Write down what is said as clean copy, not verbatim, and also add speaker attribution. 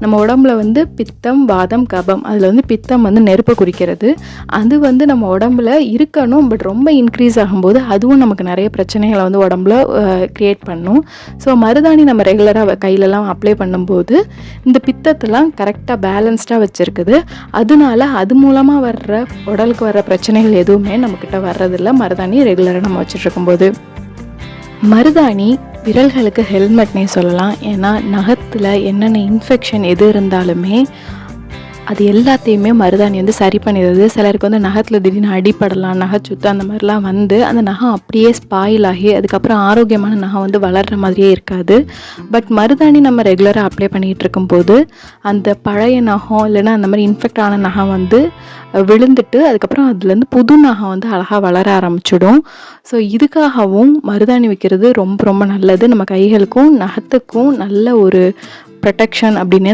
Speaker 1: நம்ம உடம்புல வந்து பித்தம், வாதம், கபம், அதில் வந்து பித்தம் வந்து நெருப்பை குறிக்கிறது. அது வந்து நம்ம உடம்புல இருக்கணும், பட் ரொம்ப இன்க்ரீஸ் ஆகும்போது அதுவும் நமக்கு நிறைய பிரச்சனைகளை வந்து உடம்புல க்ரியேட் பண்ணும். ஸோ மருதாணி நம்ம ரெகுலராக கையிலலாம் அப்ளை பண்ணும்போது இந்த பித்தத்தெல்லாம் கரெக்டாக பேலன்ஸ்டாக வச்சுருக்குது. அதனால அது மூலமாக வர்ற உடலுக்கு வர்ற பிரச்சனைகள் எதுவுமே நம்மக்கிட்ட வர்றதில்ல மருதாணி ரெகுலராக நம்ம வச்சுட்ருக்கும்போது. மருதாணி விரல்களுக்கு ஹெல்மெட்னே சொல்லலாம். ஏன்னா நகத்தில் என்னென்ன இன்ஃபெக்ஷன் எது இருந்தாலுமே அது எல்லாத்தையுமே மருதாணி வந்து சரி பண்ணிடுது. சிலருக்கு வந்து நகத்தில் திடீர்னு அடிப்படலாம், நகைச்சுத்து அந்த மாதிரிலாம் வந்து அந்த நகம் அப்படியே ஸ்பாயில் ஆகி அதுக்கப்புறம் ஆரோக்கியமான நகம் வந்து வளர்கிற மாதிரியே இருக்காது. பட் மருதாணி நம்ம ரெகுலராக அப்ளை பண்ணிகிட்டு இருக்கும்போது அந்த பழைய நகம் இல்லைன்னா அந்த மாதிரி இன்ஃபெக்ட் ஆன நகம் வந்து விழுந்துட்டு அதுக்கப்புறம் அதுலேருந்து புது நகம் வந்து அழகாக வளர ஆரம்பிச்சிடும். ஸோ இதுக்காகவும் மருதாணி வைக்கிறது ரொம்ப ரொம்ப நல்லது. நம்ம கைகளுக்கும் நகத்துக்கும் நல்ல ஒரு ப்ரொடெக்ஷன் அப்படின்னு